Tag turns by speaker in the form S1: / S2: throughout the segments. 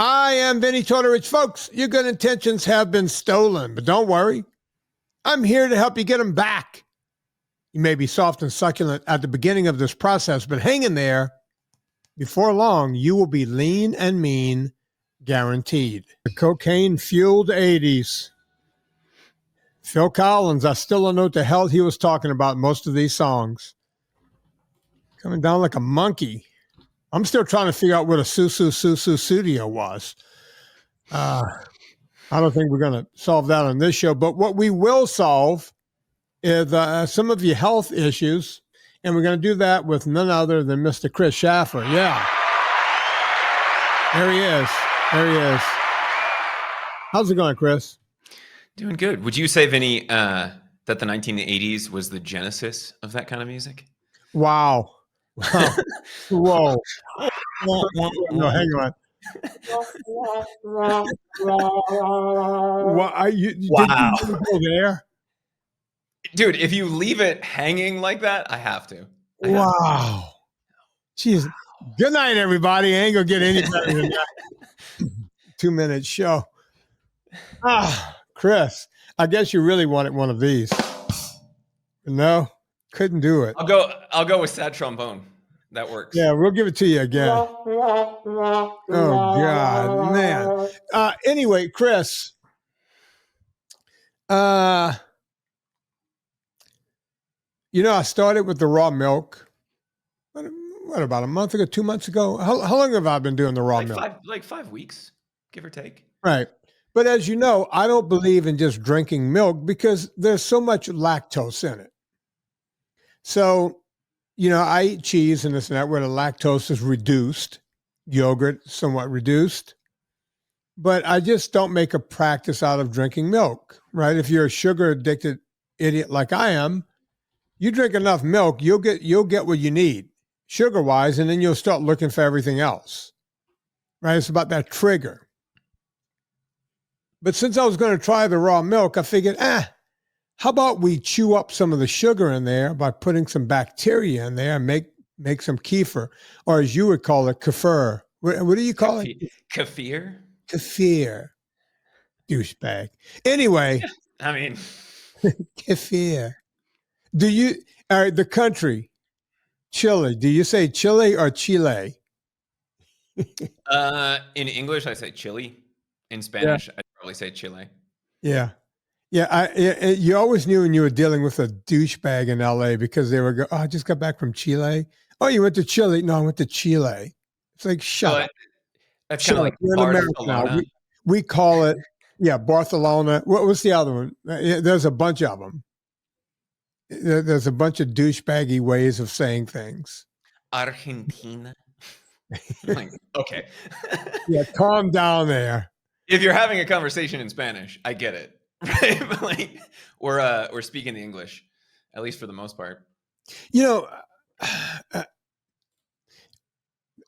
S1: I am Vinnie Tortorich. Folks, your good intentions have been stolen, but don't worry. I'm here to help you get them back. You may be soft and succulent at the beginning of this process, but hang in there. Before long, you will be lean and mean, guaranteed. The cocaine-fueled 80s. Phil Collins, I still don't know what the hell he was talking about in most of these songs. Coming down like a monkey. I'm still trying to figure out what a Susu studio was. I don't think we're going to solve that on this show, but what we will solve is some of your health issues, and we're going to do that with none other than Mr. Chris Shaffer. Yeah. There he is. There he is. How's it going, Chris?
S2: Doing good. Would you say, Vinny, that the 1980s was the genesis of that kind of music?
S1: Wow. Whoa. No, hang on. Wow. Did you go there?
S2: Dude, if you leave it hanging like that, I have to.
S1: Wow. Jeez. Good night, everybody. I ain't going to get any better than that. 2-minute show. Chris, I guess you really wanted one of these. No, couldn't do it.
S2: I'll go with sad trombone. That works.
S1: Yeah, we'll give it to you again. Oh, God, man. Anyway, Chris, I started with the raw milk. What, about a month ago, 2 months ago? How long have I been doing the raw milk?
S2: 5 weeks, give or take.
S1: Right. But as you know, I don't believe in just drinking milk because there's so much lactose in it. So, I eat cheese and this and that where the lactose is reduced, yogurt somewhat reduced, but I just don't make a practice out of drinking milk, right? If you're a sugar addicted idiot like I am, you drink enough milk, you'll get what you need sugar wise, and then you'll start looking for everything else, right? It's about that trigger. But since I was going to try the raw milk, I figured, how about we chew up some of the sugar in there by putting some bacteria in there and make some kefir, or as you would call it, kefir. What do you call it?
S2: Kefir?
S1: Kefir. Douchebag. Anyway.
S2: I mean.
S1: Kefir. All right, the country, Chile. Do you say Chile or Chile?
S2: In English, I say Chile. In Spanish, I'd probably say Chile.
S1: Yeah. Yeah, you always knew when you were dealing with a douchebag in LA because they would go, I just got back from Chile. Oh, you went to Chile? No, I went to Chile. It's like, shut up.
S2: That's kind of like
S1: we're in America now. We call it, Barcelona. What was the other one? There's a bunch of them. There's a bunch of douchebaggy ways of saying things.
S2: Argentina. Okay.
S1: Yeah, calm down there.
S2: If you're having a conversation in Spanish, I get it. Right? But we're speaking the English, at least for the most part.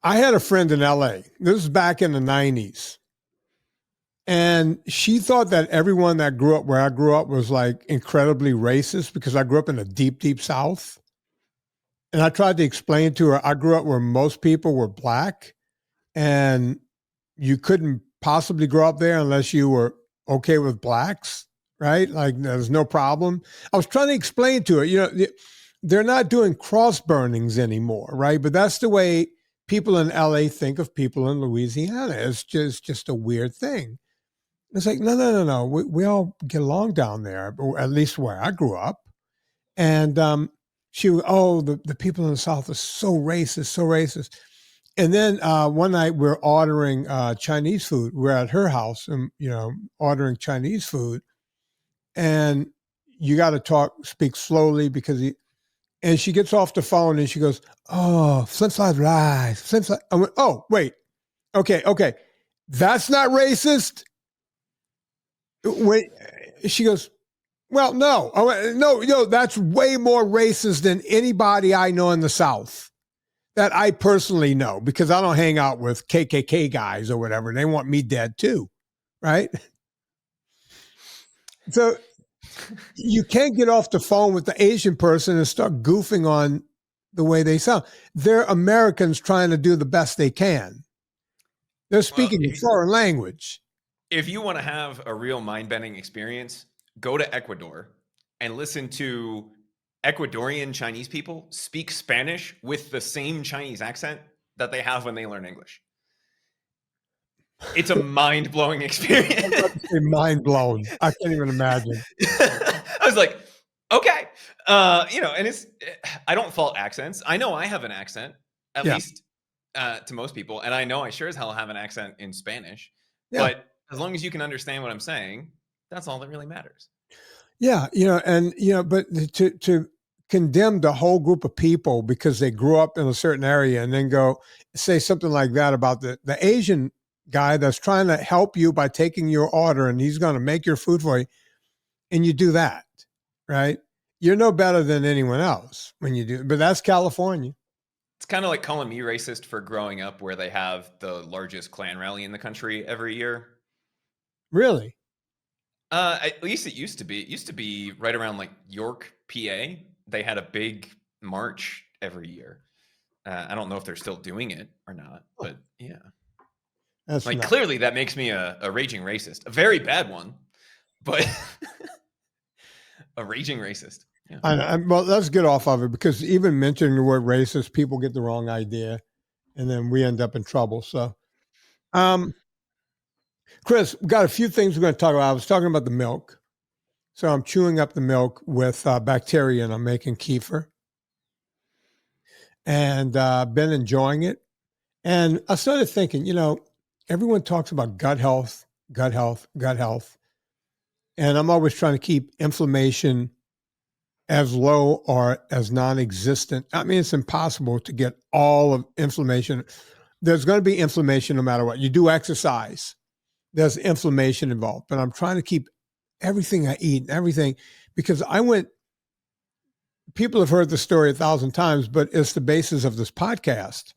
S1: I had a friend in LA. This was back in the 90s. And she thought that everyone that grew up where I grew up was like incredibly racist because I grew up in the deep, deep South. And I tried to explain to her, I grew up where most people were black and you couldn't possibly grow up there unless you were okay with blacks, right? Like there's no problem. I was trying to explain to her, they're not doing cross burnings anymore, right? But that's the way people in LA think of people in Louisiana. It's just a weird thing. It's like, no. We all get along down there, at least where I grew up. And the people in the South are so racist. And then one night we're ordering Chinese food. We're at her house and, ordering Chinese food. And you got to speak slowly and she gets off the phone and she goes, oh, flip-flop rice. Flip-flop. I went, oh, wait. Okay. That's not racist? Wait, she goes, well, no. I went, no, that's way more racist than anybody I know in the South. That I personally know because I don't hang out with KKK guys or whatever. They want me dead too, right? So you can't get off the phone with the Asian person and start goofing on the way they sound. They're Americans trying to do the best they can. They're
S2: Well,
S1: speaking a foreign language.
S2: if you want to have a real mind-bending experience, go to Ecuador and listen to Ecuadorian Chinese people speak Spanish with the same Chinese accent that they have when they learn English. It's a mind-blowing experience.
S1: I'm about to say mind blown. I can't even imagine.
S2: I was like, okay. And it's, I don't fault accents. I know I have an accent, at
S1: Yeah.
S2: least to most people. And I know I sure as hell have an accent in Spanish.
S1: Yeah.
S2: But as long as you can understand what I'm saying, that's all that really matters.
S1: Yeah. But to condemn the whole group of people because they grew up in a certain area and then go say something like that about the Asian guy that's trying to help you by taking your order and he's going to make your food for you. And you do that, right? You're no better than anyone else when you do, but that's California.
S2: It's kind of like calling me racist for growing up where they have the largest Klan rally in the country every year.
S1: Really?
S2: At least it used to be. It used to be right around like York, PA. They had a big march every year. I don't know if they're still doing it or not, but yeah.
S1: That's
S2: like
S1: not-
S2: clearly that makes me a raging racist, a very bad one, but a raging racist. Yeah.
S1: Well, let's get off of it because even mentioning the word racist, people get the wrong idea, and then we end up in trouble. So, Chris, we've got a few things we're going to talk about. I was talking about the milk, so I'm chewing up the milk with bacteria, and I'm making kefir, and been enjoying it. And I started thinking, everyone talks about gut health, gut health, gut health, and I'm always trying to keep inflammation as low or as non-existent. I mean, it's impossible to get all of inflammation. There's going to be inflammation no matter what. You do exercise, there's inflammation involved, but I'm trying to keep everything I eat and everything because people have heard the story 1,000 times, but it's the basis of this podcast.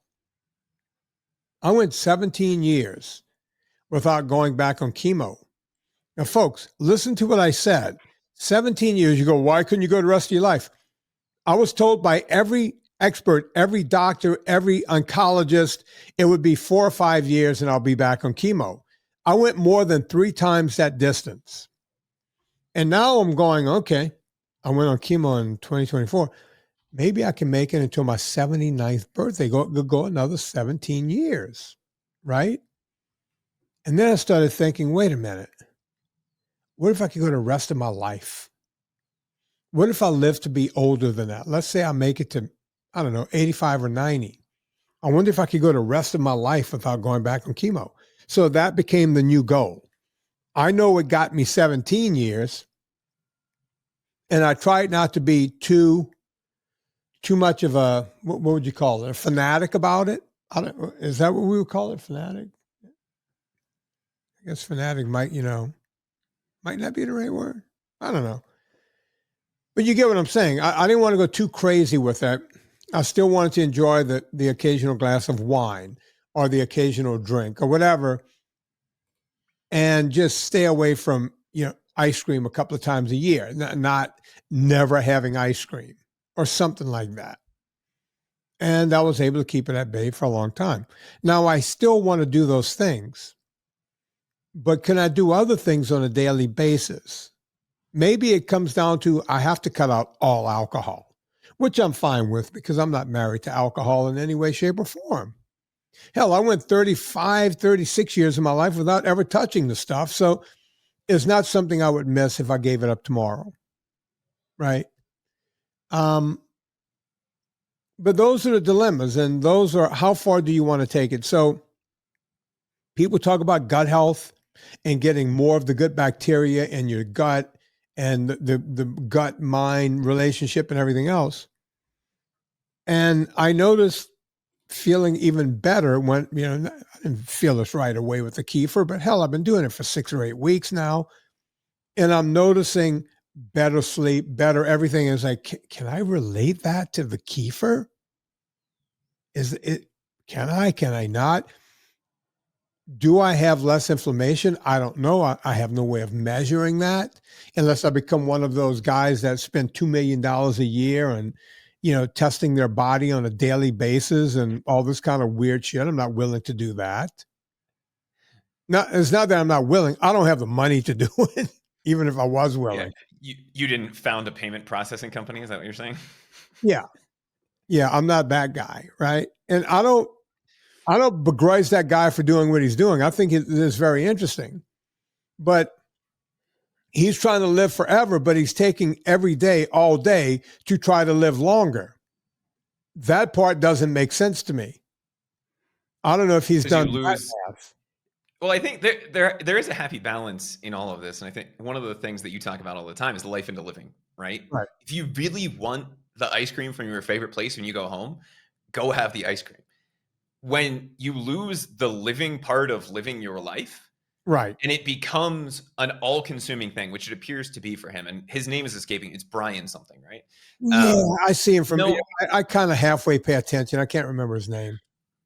S1: I went 17 years without going back on chemo. Now, folks, listen to what I said. 17 years, you go, why couldn't you go the rest of your life? I was told by every expert, every doctor, every oncologist, it would be 4 or 5 years and I'll be back on chemo. I went more than 3 times that distance. And now I'm going, okay, I went on chemo in 2024. Maybe I can make it until my 79th birthday, go another 17 years, right? And then I started thinking, wait a minute. What if I could go the rest of my life? What if I live to be older than that? Let's say I make it to, 85 or 90. I wonder if I could go the rest of my life without going back on chemo. So that became the new goal. I know it got me 17 years, and I tried not to be too much of a, what would you call it? A fanatic about it? Is that what we would call it? Fanatic? I guess fanatic might not be the right word. I don't know. But you get what I'm saying. I didn't want to go too crazy with it. I still wanted to enjoy the occasional glass of wine or the occasional drink or whatever, and just stay away from ice cream a couple of times a year, not never having ice cream or something like that. And I was able to keep it at bay for a long time. Now I still want to do those things, but can I do other things on a daily basis? Maybe it comes down to I have to cut out all alcohol, which I'm fine with because I'm not married to alcohol in any way, shape, or form. Hell, I went 35, 36 years of my life without ever touching the stuff. So it's not something I would miss if I gave it up tomorrow. Right? But those are the dilemmas, and those are how far do you want to take it? So people talk about gut health and getting more of the good bacteria in your gut and the gut mind relationship and everything else. And I noticed feeling even better when, I didn't feel this right away with the kefir, but hell, I've been doing it for 6 or 8 weeks now. And I'm noticing better sleep, better everything. Is like, can I relate that to the kefir? Can I not? Do I have less inflammation? I don't know. I have no way of measuring that unless I become one of those guys that spend $2 million a year and, testing their body on a daily basis and all this kind of weird shit. I'm not willing to do that. It's not that I'm not willing. I don't have the money to do it, even if I was
S2: Yeah.
S1: willing.
S2: You didn't found a payment processing company. Is that what you're saying?
S1: Yeah. Yeah. I'm not that guy. Right. And I don't begrudge that guy for doing what he's doing. I think it is very interesting, but he's trying to live forever, but he's taking every day, all day to try to live longer. That part doesn't make sense to me. I don't know if he's
S2: Because you
S1: done that
S2: lose.
S1: math.
S2: Well, I think there is a happy balance in all of this, and I think one of the things that you talk about all the time is the life into living, right?
S1: Right.
S2: If you really want the ice cream from your favorite place when you go home, go have the ice cream. When you lose the living part of living your life,
S1: Right.
S2: and it becomes an all-consuming thing, which it appears to be for him, and his name is escaping. It's Brian something, right?
S1: Yeah, I see him from.
S2: No,
S1: I kind of halfway pay attention. I can't remember his name.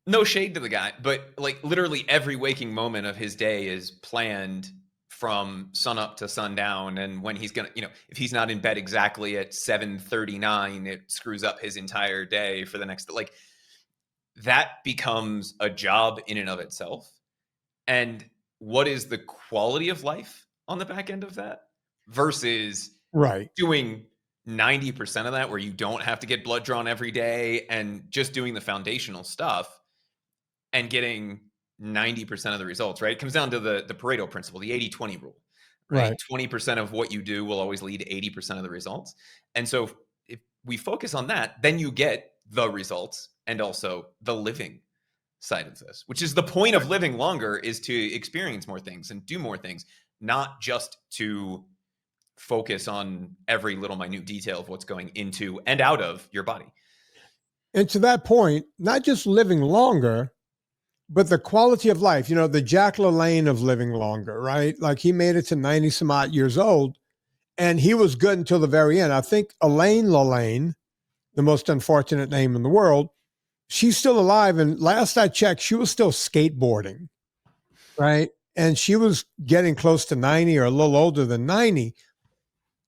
S2: no shade to the guy, but like literally every waking moment of his day is planned from sun up to sundown. And when he's gonna, if he's not in bed exactly at 7:39, it screws up his entire day for the next. Like that becomes a job in and of itself. And what is the quality of life on the back end of that versus
S1: Right.
S2: doing 90% of that where you don't have to get blood drawn every day and just doing the foundational stuff and getting 90% of the results, right? It comes down to the Pareto principle, the 80-20 rule, right?
S1: Right.
S2: 20% of what you do will always lead to 80% of the results. And so if we focus on that, then you get the results and also the living side of this, which is the point of living longer, is to experience more things and do more things, not just to focus on every little minute detail of what's going into and out of your body.
S1: And to that point, not just living longer, but the quality of life, the Jack LaLanne of living longer, right? Like he made it to 90 some odd years old and he was good until the very end. I think Elaine LaLanne, the most unfortunate name in the world, she's still alive. And last I checked, she was still skateboarding, right? And she was getting close to 90 or a little older than 90.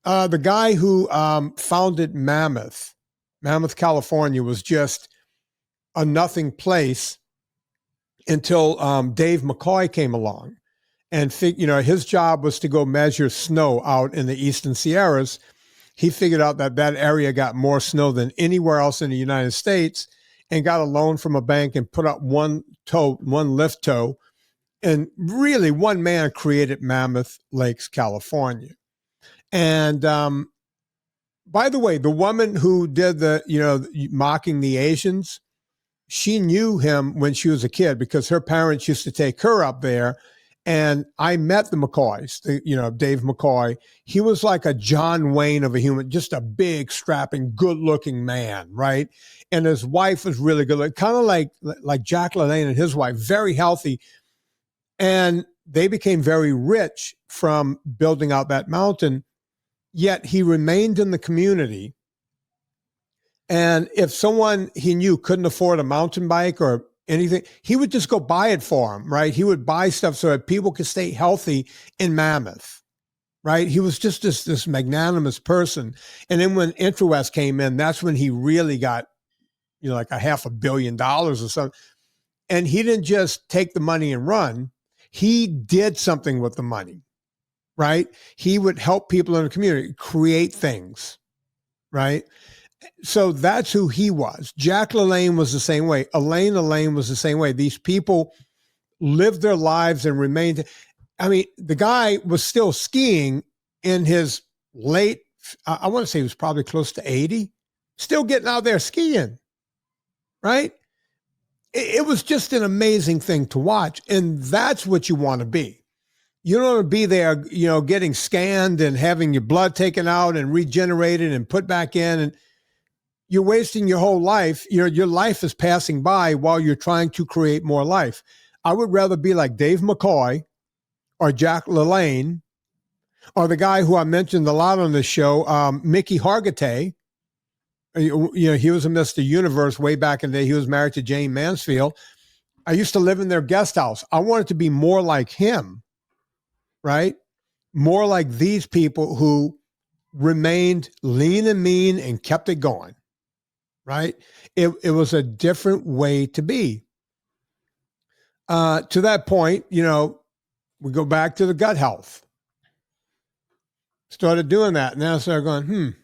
S1: The guy who founded Mammoth, California, was just a nothing place until Dave McCoy came along. And his job was to go measure snow out in the Eastern Sierras. He figured out that area got more snow than anywhere else in the United States and got a loan from a bank and put up one lift toe. And really one man created Mammoth Lakes, California. And by the way, the woman who did the mocking the Asians, she knew him when she was a kid because her parents used to take her up there. And I met the McCoys, Dave McCoy. He was like a John Wayne of a human, just a big, strapping, good-looking man, right? And his wife was really good, kind of like Jack LaLanne and his wife, very healthy. And they became very rich from building out that mountain. Yet he remained in the community. And if someone he knew couldn't afford a mountain bike or anything, he would just go buy it for him, right? He would buy stuff so that people could stay healthy in Mammoth, right? He was just this magnanimous person. And then when IntraWest came in, that's when he really got, like $500 million or something. And he didn't just take the money and run. He did something with the money, right? He would help people in the community create things, right? So that's who he was. Jack LaLanne was the same way. Elaine LaLanne was the same way. These people lived their lives and remained. I mean, the guy was still skiing in his late, I want to say he was probably close to 80, still getting out there skiing, right? It was just an amazing thing to watch. And that's what you want to be. You don't want to be there, getting scanned and having your blood taken out and regenerated and put back in. And you're wasting your whole life. Your life is passing by while you're trying to create more life. I would rather be like Dave McCoy or Jack LaLanne or the guy who I mentioned a lot on this show, Mickey Hargitay. He was a Mr. Universe way back in the day. He was married to Jane Mansfield. I used to live in their guest house. I wanted to be more like him, right? More like these people who remained lean and mean and kept it going. Right? It was a different way to be. To that point, we go back to the gut health. Started doing that. And then I started going,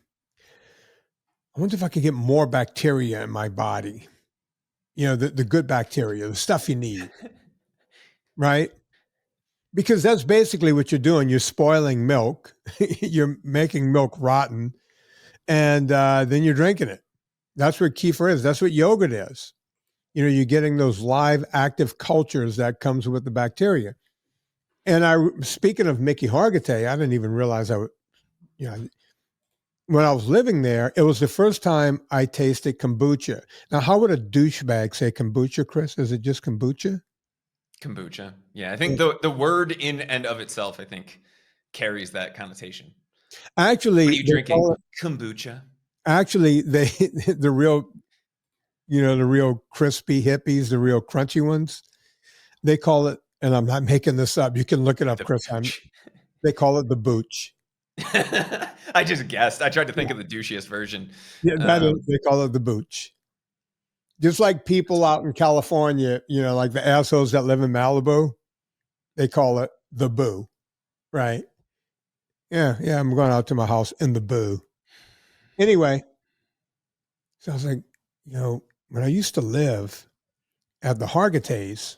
S1: I wonder if I could get more bacteria in my body. You know, the good bacteria, the stuff you need. Right? Because that's basically what you're doing. You're spoiling milk. You're making milk rotten. And then you're drinking it. That's what kefir is. That's what yogurt is. You know, you're getting those live active cultures that comes with the bacteria. And speaking of Mickey Hargitay, I didn't even realize when I was living there, it was the first time I tasted kombucha. Now, how would a douchebag say kombucha, Chris? Is it just kombucha?
S2: Kombucha. Yeah, I think the word in and of itself, I think, carries that connotation.
S1: Actually,
S2: what are you drinking? Kombucha.
S1: Actually, the real crispy hippies, the real crunchy ones, they call it, and I'm not making this up. You can look it up, Chris. They call it the booch.
S2: I just guessed. I tried to think of the douchiest version.
S1: Yeah, they call it the booch. Just like people out in California, you know, like the assholes that live in Malibu, they call it the boo, right? Yeah, I'm going out to my house in the boo. Anyway, so I was like, you know, when I used to live at the Hargitays,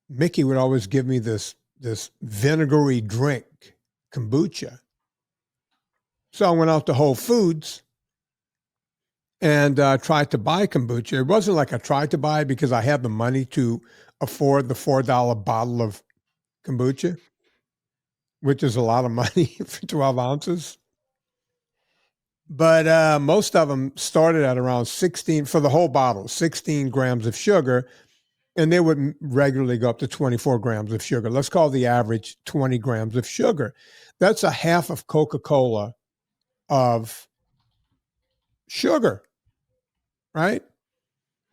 S1: Mickey would always give me this vinegary drink, kombucha. So I went out to Whole Foods and tried to buy kombucha. It wasn't like I tried to buy it because I had the money to afford the $4 bottle of kombucha, which is a lot of money for 12 ounces. But most of them started at around 16 for the whole bottle, 16 grams of sugar. And they would regularly go up to 24 grams of sugar. Let's call the average 20 grams of sugar. That's a half of Coca-Cola of sugar, right?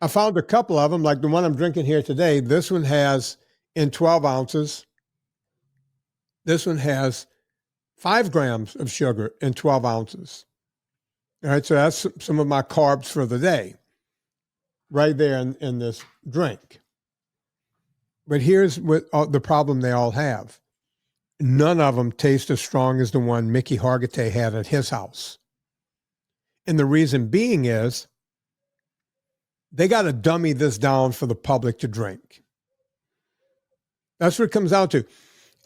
S1: I found a couple of them, like the one I'm drinking here today. This one has, in 12 ounces, this one has 5 grams of sugar in 12 ounces. All right, so that's some of my carbs for the day right there in this drink. But here's what the problem they all have. None of them taste as strong as the one Mickey Hargitay had at his house. And the reason being is they got to dummy this down for the public to drink. That's what it comes down to.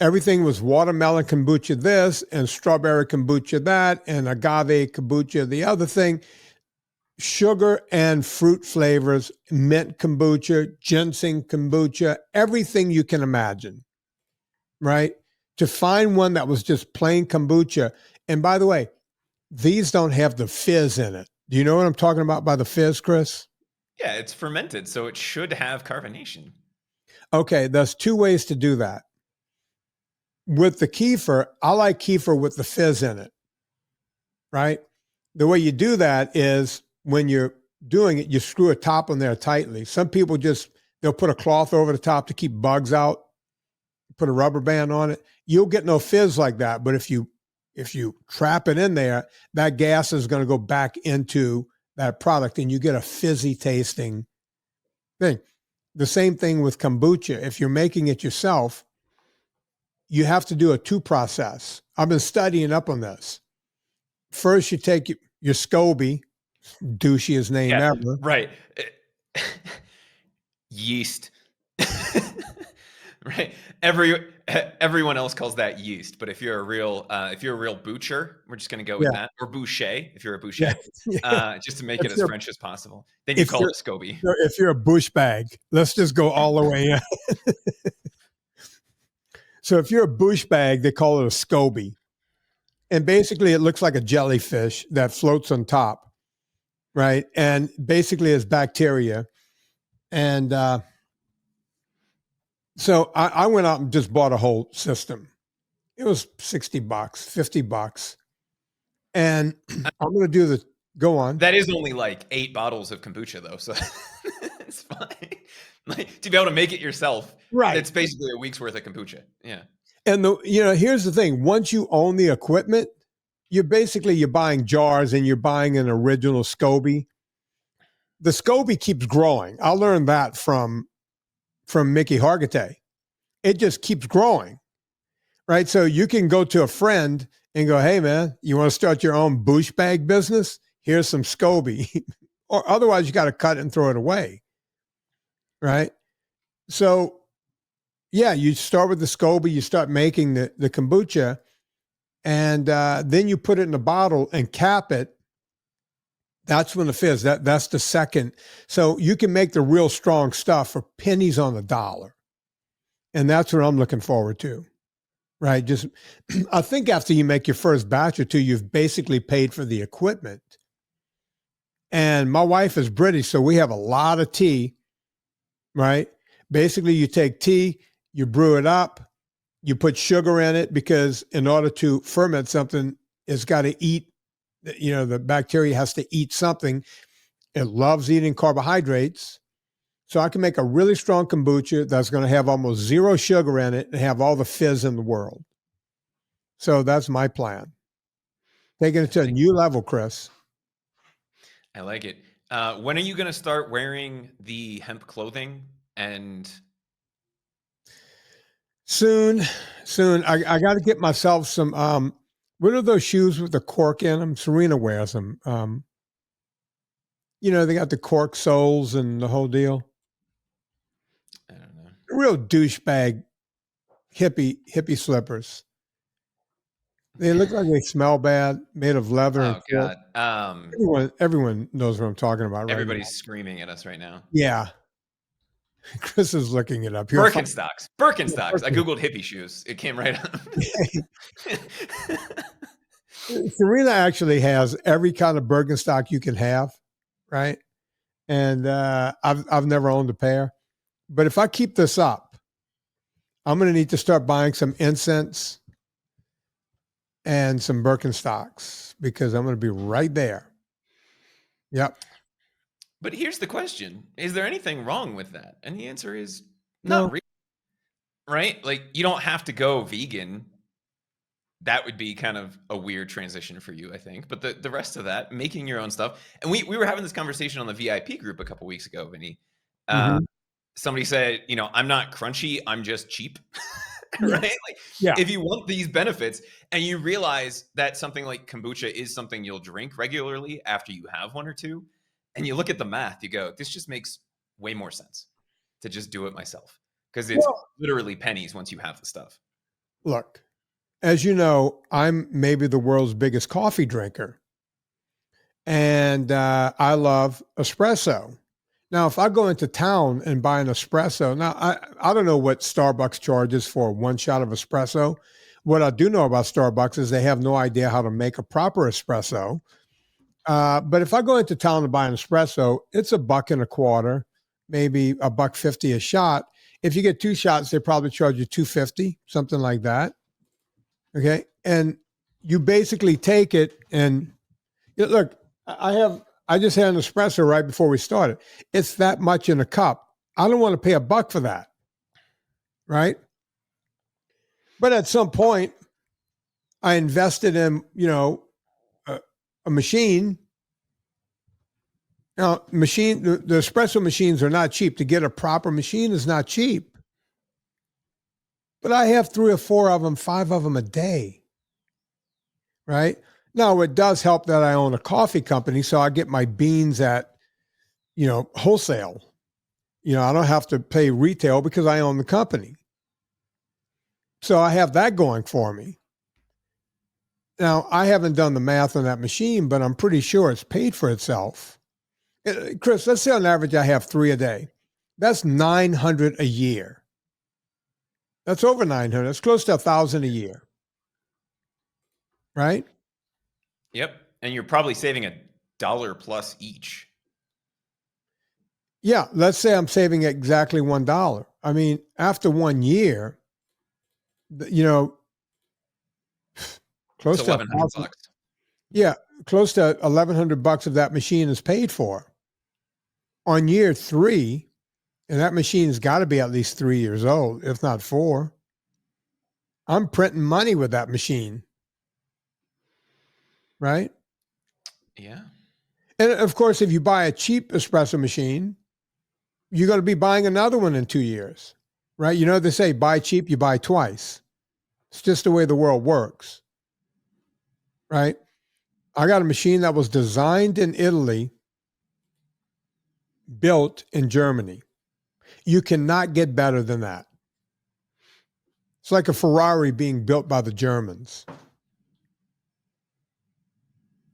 S1: Everything was watermelon kombucha this and strawberry kombucha that and agave kombucha the other thing. Sugar and fruit flavors, mint kombucha, ginseng kombucha, everything you can imagine, right? To find one that was just plain kombucha. And by the way, these don't have the fizz in it. Do you know what I'm talking about by the fizz, Chris?
S2: Yeah, it's fermented, so it should have carbonation.
S1: Okay, there's 2 ways to do that. With the kefir, I like kefir with the fizz in it, right? The way you do that is when you're doing it, you screw a top on there tightly. Some people they'll put a cloth over the top to keep bugs out, put a rubber band on it. You'll get no fizz like that. But if you trap it in there, that gas is going to go back into that product and you get a fizzy tasting thing. The same thing with kombucha. If you're making it yourself, you have to do a 2 process. I've been studying up on this. First, you take your SCOBY, douchiest name ever.
S2: Right. Yeast. Right. Everyone else calls that yeast, but if you're a real butcher, we're just going to go with that, or boucher if you're a boucher, just to make it as French as possible. Then you call it SCOBY.
S1: If you're a bush bag, let's just go all the way in. So if you're a bush bag, they call it a SCOBY, and basically it looks like a jellyfish that floats on top, right? And basically it's bacteria, and so I went out and just bought a whole system. It was $60, $50. And I'm going to go on.
S2: That is only like 8 bottles of kombucha though. So it's fine. Like, to be able to make it yourself. Right. It's basically a week's worth of kombucha. Yeah.
S1: And here's the thing. Once you own the equipment, you're buying jars and you're buying an original SCOBY. The SCOBY keeps growing. I learned that from Mickey Hargitay. It just keeps growing. right? So you can go to a friend and go, hey, man, you want to start your own bush bag business? Here's some SCOBY. Or otherwise, you got to cut it and throw it away, right? So, yeah, you start with the SCOBY, you start making the kombucha, and then you put it in a bottle and cap it. That's when the fizz, that's the second. So you can make the real strong stuff for pennies on the dollar. And that's what I'm looking forward to, right? Just, I think after you make your first batch or two, you've basically paid for the equipment. And my wife is British, so we have a lot of tea, right? Basically, you take tea, you brew it up, you put sugar in it, because in order to ferment something, it's got to eat, the bacteria has to eat something. It loves eating carbohydrates. So I can make a really strong kombucha that's going to have almost zero sugar in it and have all the fizz in the world. So that's my plan. Taking it to a new level, Chris.
S2: I like it. When are you going to start wearing the hemp clothing? And
S1: Soon. I got to get myself some, what are those shoes with the cork in them? Serena wears them. They got the cork soles and the whole deal.
S2: I don't know.
S1: Real douchebag hippie slippers. They look like they smell bad, made of leather and cork.
S2: God.
S1: Everyone knows what I'm talking about, right?
S2: Everybody's screaming at us right now.
S1: Yeah. Chris is looking it up.
S2: Birkenstocks. I Googled hippie shoes. It came right up.
S1: Serena actually has every kind of Birkenstock you can have, right? And I've never owned a pair. But if I keep this up, I'm going to need to start buying some incense and some Birkenstocks, because I'm going to be right there. Yep.
S2: But here's the question. Is there anything wrong with that? And the answer is
S1: No.
S2: not really. Right? Like, you don't have to go vegan. That would be kind of a weird transition for you, I think. But the rest of that, making your own stuff. And we were having this conversation on the VIP group a couple weeks ago, Vinnie. Somebody said, I'm not crunchy, I'm just cheap. Right? Like, if you want these benefits and you realize that something like kombucha is something you'll drink regularly after you have one or two, and you look at the math, you go, this just makes way more sense to just do it myself, because it's literally pennies once you have the stuff.
S1: Look, as you know, I'm maybe the world's biggest coffee drinker, and I love espresso. Now, if I go into town and buy an espresso, now I don't know what Starbucks charges for one shot of espresso. What I do know about Starbucks is they have no idea how to make a proper espresso. But if I go into town to buy an espresso, it's $1.25, maybe $1.50 a shot. If you get two shots, they probably charge you $2.50, something like that. Okay, and you basically take it and look. I just had an espresso right before we started. It's that much in a cup. I don't want to pay $1 for that, right? But at some point, I invested in, a machine. Now, the espresso machines are not cheap. To get a proper machine is not cheap. But I have 3 or 4 of them, 5 of them a day, right? Now, it does help that I own a coffee company, so I get my beans at, wholesale. I don't have to pay retail because I own the company. So I have that going for me. Now, I haven't done the math on that machine, but I'm pretty sure it's paid for itself. Chris, let's say on average I have 3 a day. That's 900 a year. That's over 900. That's close to 1,000 a year. Right?
S2: Yep. And you're probably saving $1 plus each.
S1: Yeah. Let's say I'm saving exactly $1. I mean, after 1 year, close to $1,100. Yeah. Close to $1,100 of that machine is paid for. On year 3, and that machine's got to be at least 3 years old, if not 4. I'm printing money with that machine. Right?
S2: Yeah.
S1: And of course, if you buy a cheap espresso machine, you're going to be buying another one in 2 years, right? They say buy cheap, you buy twice. It's just the way the world works, right? I got a machine that was designed in Italy, built in Germany. You cannot get better than that. It's like a Ferrari being built by the Germans.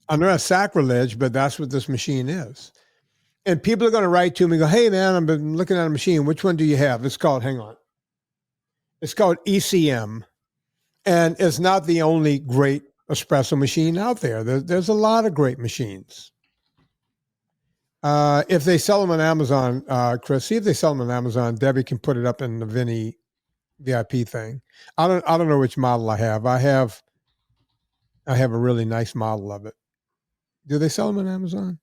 S1: I know that's sacrilege, but that's what this machine is. And people are going to write to me and go, hey, man, I've been looking at a machine. Which one do you have? It's called, hang on. It's called ECM. And it's not the only great espresso machine out there. There's a lot of great machines. If they sell them on Amazon, Chris, see if they sell them on Amazon. Debbie can put it up in the Vinnie VIP thing. I don't know which model I have. I have a really nice model of it. Do they sell them on Amazon?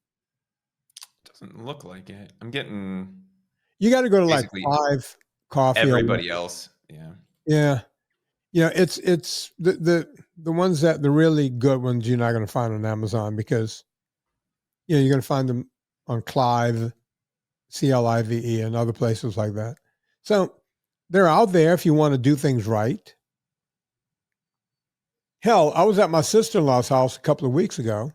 S2: Doesn't look like it. I'm getting.
S1: You got to go to like
S2: Basically,
S1: Five Coffee.
S2: everybody else. Yeah.
S1: Yeah. You know, it's the ones that the really good ones you're not going to find on Amazon because, you know, you're going to find them on Clive, CLIVE, and other places like that. So they're out there if you want to do things right. Hell, I was at my sister-in-law's house a couple of weeks ago.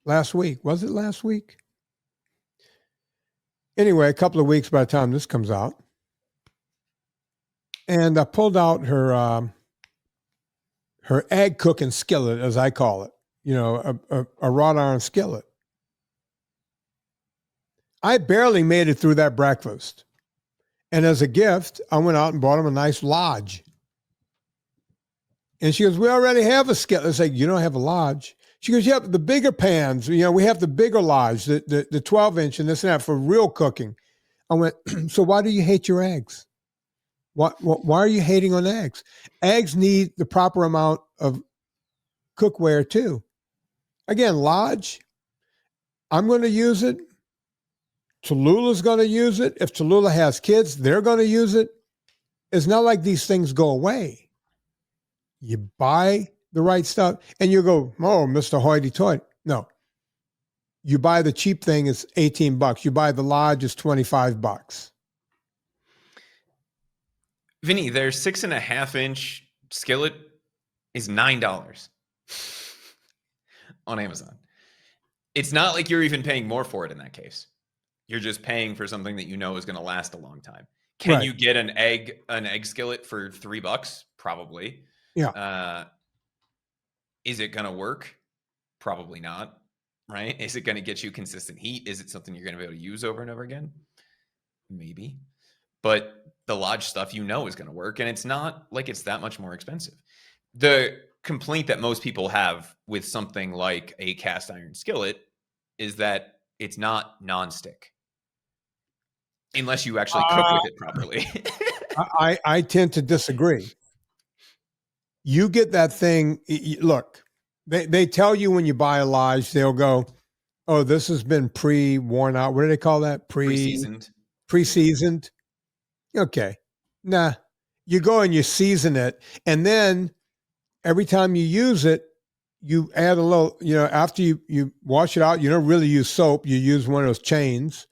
S1: Last week. Was it last week? Anyway, a couple of weeks by the time this comes out. And I pulled out her egg cooking skillet, as I call it. You know, a wrought iron skillet. I barely made it through that breakfast. And as a gift, I went out and bought him a nice Lodge. And she goes, we already have a skillet. I was like, you don't have a Lodge? She goes, yeah, but the bigger pans, you know, we have the bigger Lodge, the 12-inch and this and that for real cooking. I went, so why do you hate your eggs? Why are you hating on eggs? Eggs need the proper amount of cookware too. Again, Lodge, I'm going to use it. Tallulah's going to use it. If Tallulah has kids, they're going to use it. It's not like these things go away. You buy the right stuff and you go, oh, Mr. Hoity-toity. No. You buy the cheap thing, it's $18. You buy the Lodge, it's $25.
S2: Vinny, their 6.5-inch skillet is $9 on Amazon. It's not like you're even paying more for it in that case. You're just paying for something that you know is going to last a long time. Can you get an egg skillet for $3? Probably.
S1: Yeah.
S2: Is it going to work? Probably not. Right? Is it going to get you consistent heat? Is it something you're going to be able to use over and over again? Maybe. But the Lodge stuff you know is going to work, and it's not like it's that much more expensive. The complaint that most people have with something like a cast iron skillet is that it's not nonstick. Unless you actually cook with it properly.
S1: I tend to disagree. You get that thing. Look, they tell you when you buy a Lodge, they'll go, oh, this has been pre-worn out. What do they call that? Pre-seasoned. Okay. Nah. You go and you season it. And then every time you use it, you add a little, you know, after you wash it out, you don't really use soap. You use one of those chains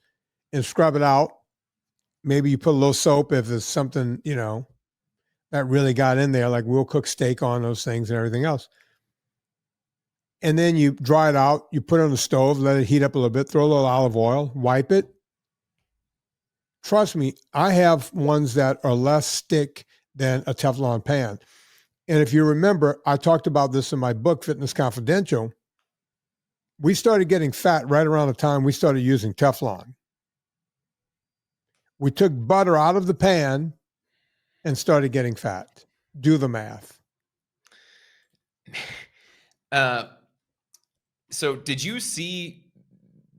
S1: and scrub it out. Maybe you put a little soap if it's something, you know, that really got in there, like we'll cook steak on those things and everything else. And then you dry it out, you put it on the stove, let it heat up a little bit, throw a little olive oil, wipe it. Trust me, I have ones that are less stick than a Teflon pan. And if you remember, I talked about this in my book, Fitness Confidential. We started getting fat right around the time we started using Teflon. We took butter out of the pan and started getting fat. Do the math.
S2: So did you see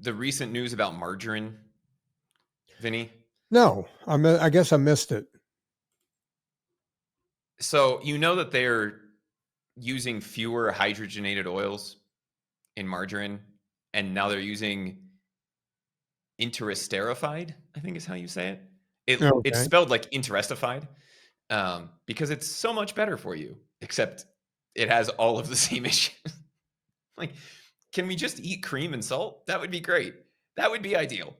S2: the recent news about margarine, Vinny?
S1: No, I guess I missed it.
S2: So you know that they're using fewer hydrogenated oils in margarine, and now they're using interesterified, I think is how you say it. It's spelled like interestified, because it's so much better for you, except it has all of the same issues. Like, can we just eat cream and salt? That would be great. That would be ideal.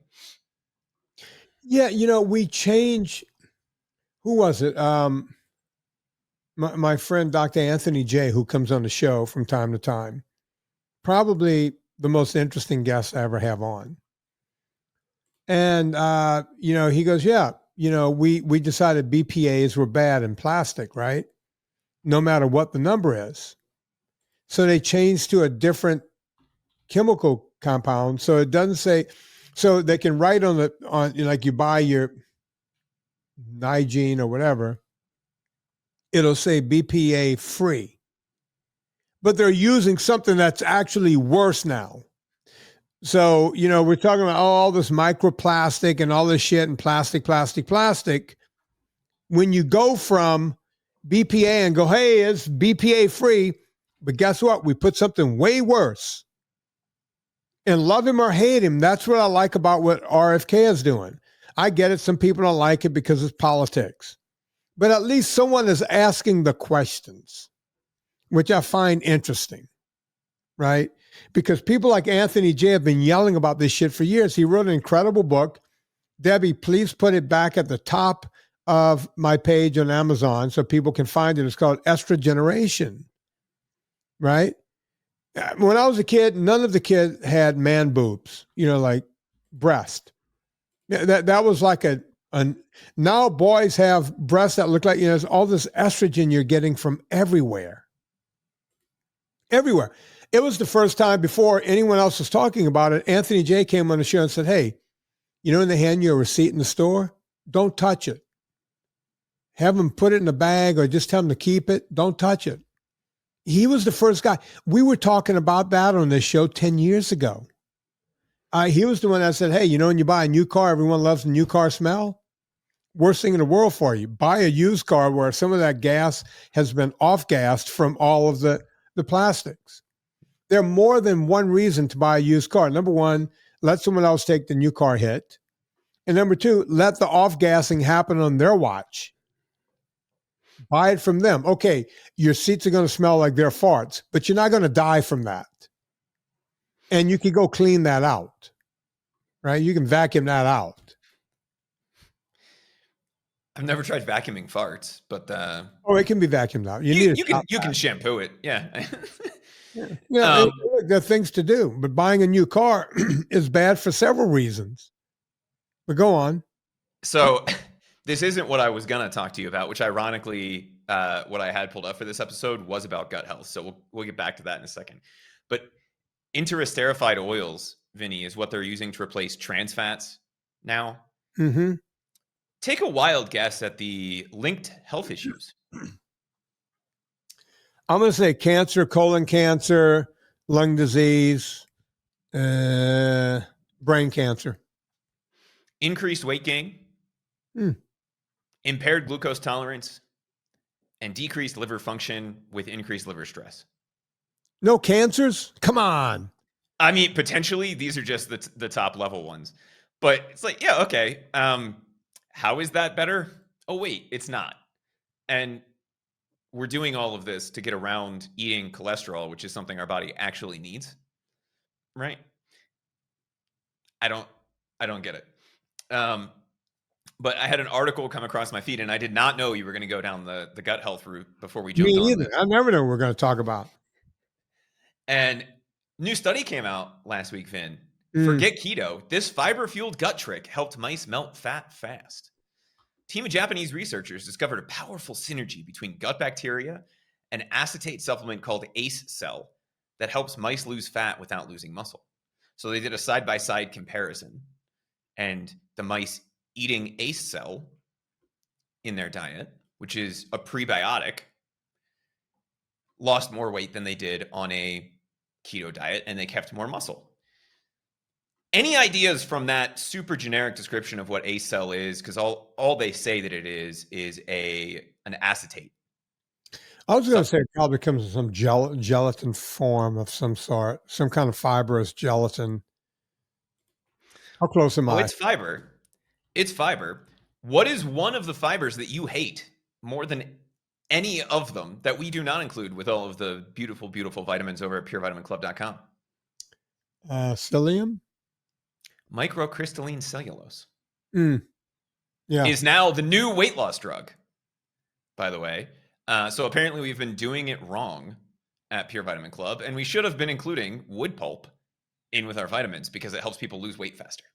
S1: Yeah, you know, we change. Who was it? my friend Dr. Anthony J, who comes on the show from time to time, probably the most interesting guest I ever have on. And he goes, yeah, we decided BPAs were bad in plastic, right? No matter what the number is. So they changed to a different chemical compound. So it doesn't say, so they can write on like you buy your Nigene or whatever, it'll say BPA free. But they're using something that's actually worse now. So, we're talking about all this microplastic and all this shit and plastic. When you go from BPA and go, hey, it's BPA free, but guess what? We put something way worse. And love him or hate him, that's what I like about what RFK is doing. I get it. Some people don't like it because it's politics. But at least someone is asking the questions, which I find interesting, right? Because people like Anthony J have been yelling about this shit for years. He wrote an incredible book. Debbie, please put it back at the top of my page on Amazon so people can find it. It's called Estrogeneration, right? When I was a kid, none of the kids had man boobs, like breast. That was like now boys have breasts that look like, there's all this estrogen you're getting from everywhere. Everywhere. It was the first time before anyone else was talking about it. Anthony J came on the show and said, hey, when they hand you a receipt in the store, don't touch it. Have them put it in a bag or just tell them to keep it. Don't touch it. He was the first guy. We were talking about that on this show 10 years ago. He was the one that said, hey, when you buy a new car, everyone loves the new car smell. Worst thing in the world for you. Buy a used car where some of that gas has been off-gassed from all of the plastics. There are more than one reason to buy a used car. Number one, let someone else take the new car hit. And number two, let the off-gassing happen on their watch. Buy it from them. Okay, your seats are going to smell like their farts, but you're not going to die from that. And you can go clean that out, right? You can vacuum that out.
S2: I've never tried vacuuming farts, but
S1: it can be vacuumed out.
S2: You can shampoo it. Yeah.
S1: There are things to do, but buying a new car is bad for several reasons. But go on.
S2: So this isn't what I was going to talk to you about, which ironically, what I had pulled up for this episode was about gut health. So we'll get back to that in a second. But interesterified oils, Vinnie, is what they're using to replace trans fats now.
S1: Mm-hmm.
S2: Take a wild guess at the linked health issues.
S1: I'm going to say cancer, colon cancer, lung disease, brain cancer.
S2: Increased weight gain, impaired glucose tolerance, and decreased liver function with increased liver stress.
S1: No cancers? Come on.
S2: I mean, potentially these are just the top level ones. But it's like, yeah, okay. How is that better? Oh, wait, it's not. And we're doing all of this to get around eating cholesterol, which is something our body actually needs. Right? I don't get it. But I had an article come across my feed, and I did not know you were going to go down the gut health route before we jumped on.
S1: Me either. I never know what we're going to talk about.
S2: And new study came out last week, Vin. Forget keto. This fiber-fueled gut trick helped mice melt fat fast. A team of Japanese researchers discovered a powerful synergy between gut bacteria and acetate supplement called ACE cell that helps mice lose fat without losing muscle. So they did a side-by-side comparison, and the mice eating ACE cell in their diet, which is a prebiotic, lost more weight than they did on a keto diet, and they kept more muscle. Any ideas from that super generic description of what ACE cell is? Because all they say that it is an acetate.
S1: I was going to say it probably comes in some gelatin form of some sort, some kind of fibrous gelatin. How close am I?
S2: It's fiber. It's fiber. What is one of the fibers that you hate more than any of them that we do not include with all of the beautiful, beautiful vitamins over at purevitaminclub.com?
S1: Psyllium?
S2: Microcrystalline cellulose.
S1: Yeah.
S2: Is now the new weight loss drug, by the way. So apparently we've been doing it wrong at Pure Vitamin Club, and we should have been including wood pulp in with our vitamins because it helps people lose weight faster.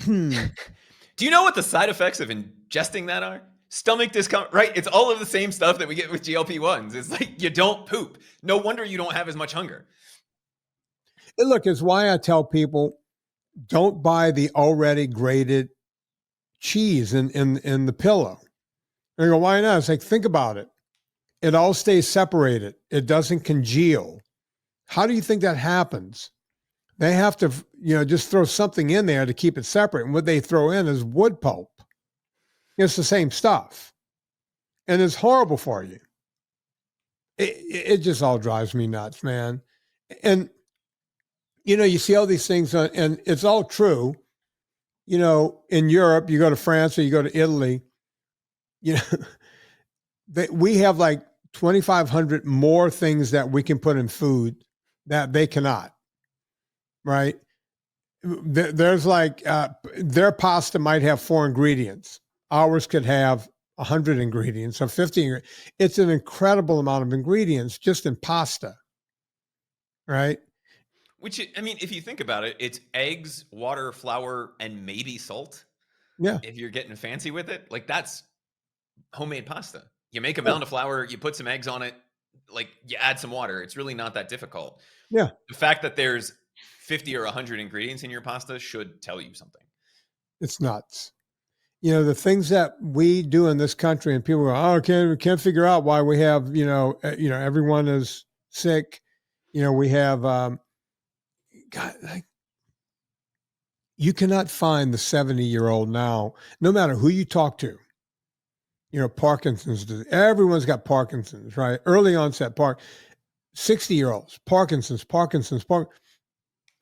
S2: Do you know what the side effects of ingesting that are? Stomach discomfort, right? It's all of the same stuff that we get with GLP-1s. It's like you don't poop. No wonder you don't have as much hunger.
S1: Look, it's why I tell people don't buy the already grated cheese in the pillow. And I go, why not? It's like, think about it. It all stays separated. It doesn't congeal. How do you think that happens? They have to, just throw something in there to keep it separate. And what they throw in is wood pulp. It's the same stuff. And it's horrible for you. It just all drives me nuts, man. And, you see all these things, and it's all true. In Europe, you go to France or you go to Italy, we have like 2,500 more things that we can put in food that they cannot, right? There's like, their pasta might have 4 ingredients. Ours could have 100 ingredients or 50. It's an incredible amount of ingredients just in pasta, right?
S2: Which, I mean, if you think about it, it's eggs, water, flour, and maybe salt.
S1: Yeah.
S2: If you're getting fancy with it, like that's homemade pasta. You make a mound of flour, you put some eggs on it, like you add some water. It's really not that difficult.
S1: Yeah.
S2: The fact that there's 50 or 100 ingredients in your pasta should tell you something.
S1: It's nuts. The things that we do in this country, and people go, "Oh, we can't figure out why we have, everyone is sick." We have, God, you cannot find the 70-year-old now, no matter who you talk to. Parkinson's disease. Everyone's got Parkinson's, right? Early onset 60-year-olds, Parkinson's.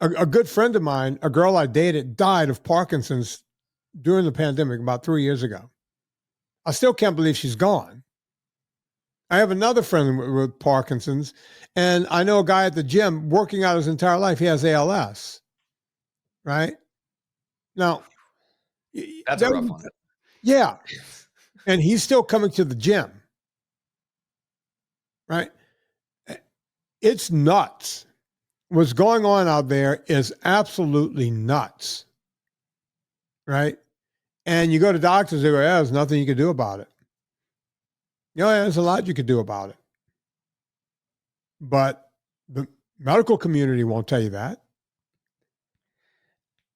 S1: A good friend of mine, a girl I dated, died of Parkinson's during the pandemic about 3 years ago. I still can't believe she's gone. I have another friend with Parkinson's, and I know a guy at the gym working out his entire life. He has ALS, right? Now,
S2: that's a rough one.
S1: Yeah. And he's still coming to the gym, right? It's nuts. What's going on out there is absolutely nuts, right? And you go to doctors, they go, "Yeah, there's nothing you can do about it." Yeah, there's a lot you could do about it. But the medical community won't tell you that.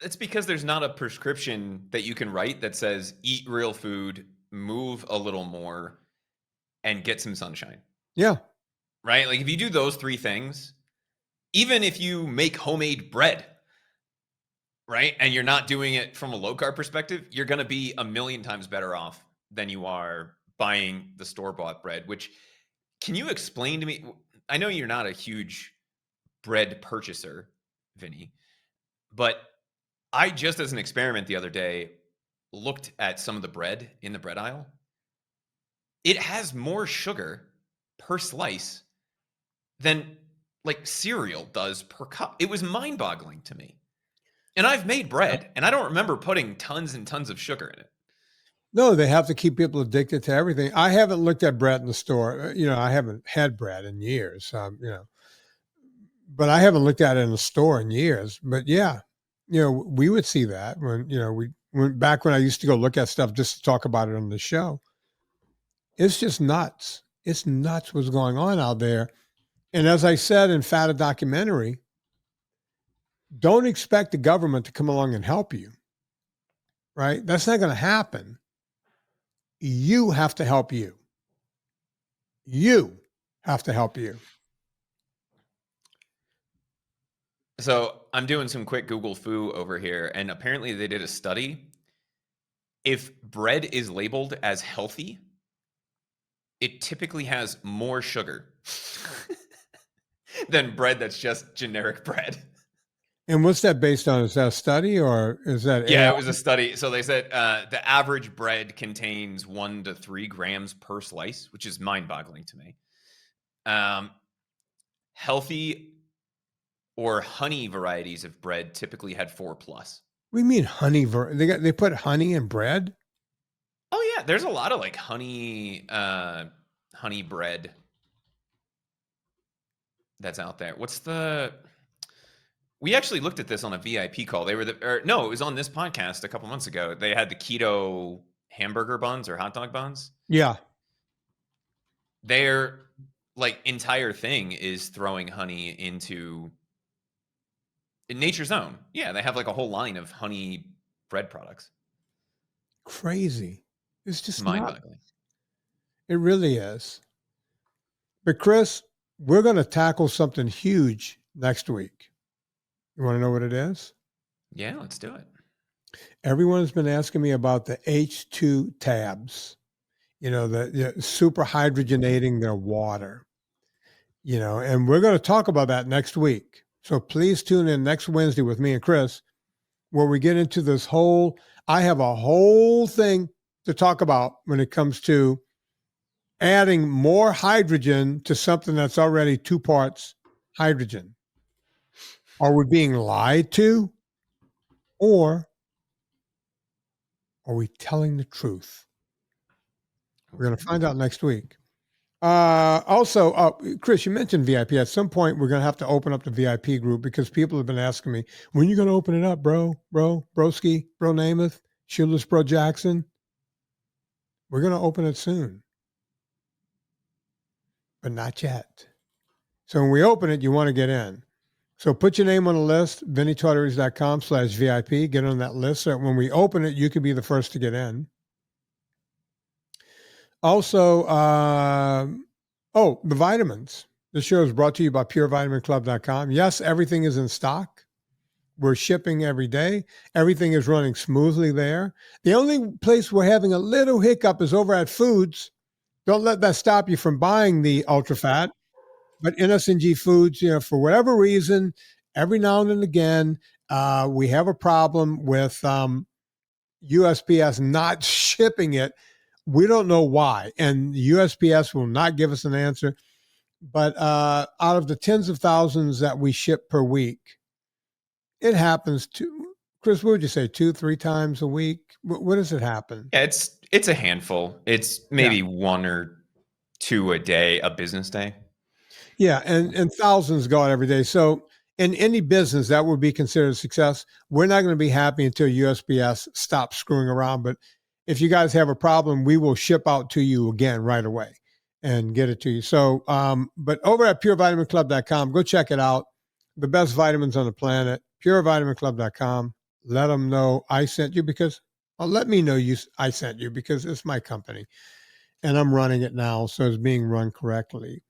S2: It's because there's not a prescription that you can write that says eat real food, move a little more, and get some sunshine.
S1: Yeah.
S2: Right? Like if you do those 3 things, even if you make homemade bread, right? And you're not doing it from a low carb perspective, you're going to be a million times better off than you are buying the store-bought bread, which can you explain to me? I know you're not a huge bread purchaser, Vinnie, but I just as an experiment the other day looked at some of the bread in the bread aisle. It has more sugar per slice than like cereal does per cup. It was mind-boggling to me. And I've made bread, and I don't remember putting tons and tons of sugar in it.
S1: No, they have to keep people addicted to everything. I haven't looked at bread in the store. I haven't had bread in years, but I haven't looked at it in the store in years. But yeah, we would see that when, we went back when I used to go look at stuff just to talk about it on the show. It's just nuts. It's nuts what's going on out there. And as I said in Fata documentary, don't expect the government to come along and help you, right? That's not going to happen. You have to help you. You have to help you.
S2: So I'm doing some quick Google foo over here, and apparently they did a study. If bread is labeled as healthy, it typically has more sugar than bread that's just generic bread.
S1: And what's that based on? Is that a study or is that?
S2: Yeah, it was a study. So they said the average bread contains 1 to 3 grams per slice, which is mind-boggling to me. Healthy or honey varieties of bread typically had 4+.
S1: We mean honey. They put honey in bread?
S2: Yeah, there's a lot of like honey bread that's out there. We actually looked at this on a VIP call. It was on this podcast a couple months ago. They had the keto hamburger buns or hot dog buns.
S1: Yeah.
S2: Their like entire thing is throwing honey into nature's own. Yeah, they have like a whole line of honey bread products.
S1: Crazy. It's just
S2: Mind-boggling.
S1: It really is. But Chris, we're going to tackle something huge next week. You want to know what it is?
S2: Yeah, let's do it.
S1: Everyone's been asking me about the H2 tabs, the super hydrogenating their water, and we're going to talk about that next week. So please tune in next Wednesday with me and Chris, where we get into this I have a whole thing to talk about when it comes to adding more hydrogen to something that's already 2 parts hydrogen. Are we being lied to, or are we telling the truth? We're going to find out next week. Also, Chris, you mentioned VIP. At some point, we're going to have to open up the VIP group because people have been asking me, when are you going to open it up, broski, bro Namath, Shoeless Bro Jackson? We're going to open it soon, but not yet. So when we open it, you want to get in. So put your name on the list, VinnieTortorich.com/VIP. Get on that list so that when we open it, you can be the first to get in. Also, the vitamins. This show is brought to you by PureVitaminClub.com. Yes, everything is in stock. We're shipping every day. Everything is running smoothly there. The only place we're having a little hiccup is over at Foods. Don't let that stop you from buying the Ultra Fat. But NSNG Foods, for whatever reason, every now and again, we have a problem with USPS not shipping it. We don't know why. And USPS will not give us an answer. But out of the tens of thousands that we ship per week, it happens Chris, what would you say, 2-3 times a week? What does it happen?
S2: Yeah, it's a handful. It's maybe 1 or 2 a day, a business day.
S1: Yeah, and thousands go out every day. So in any business, that would be considered a success. We're not going to be happy until USPS stops screwing around. But if you guys have a problem, we will ship out to you again right away and get it to you. So, but over at PureVitaminClub.com, go check it out. The best vitamins on the planet, PureVitaminClub.com. Let them know I sent you let me know I sent you because it's my company and I'm running it now. So it's being run correctly.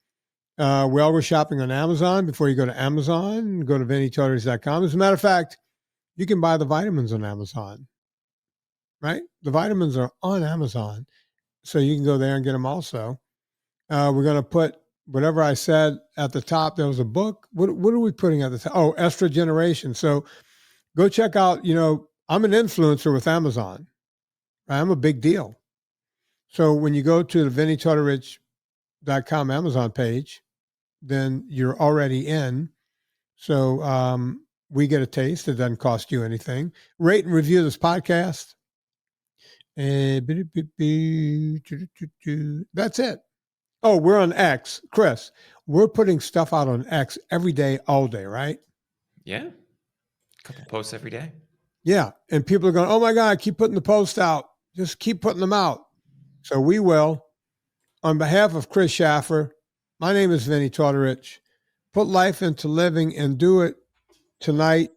S1: We always shopping on Amazon. Before you go to Amazon, go to VinnieTortorich.com. As a matter of fact, you can buy the vitamins on Amazon, right? The vitamins are on Amazon. So you can go there and get them also. We're going to put whatever I said at the top. There was a book. What are we putting at the top? Oh, estrogeneration. So go check out, I'm an influencer with Amazon. Right? I'm a big deal. So when you go to the VinnieTortorich.com Amazon page, then you're already in. So we get a taste. It doesn't cost you anything. Rate and review this podcast. That's it. Oh, we're on X. Chris, we're putting stuff out on X every day, all day, right?
S2: Yeah. A couple posts every day.
S1: Yeah. And people are going, oh my God, keep putting the posts out. Just keep putting them out. So we will. On behalf of Chris Shaffer, my name is Vinnie Tortorich. Put life into living and do it tonight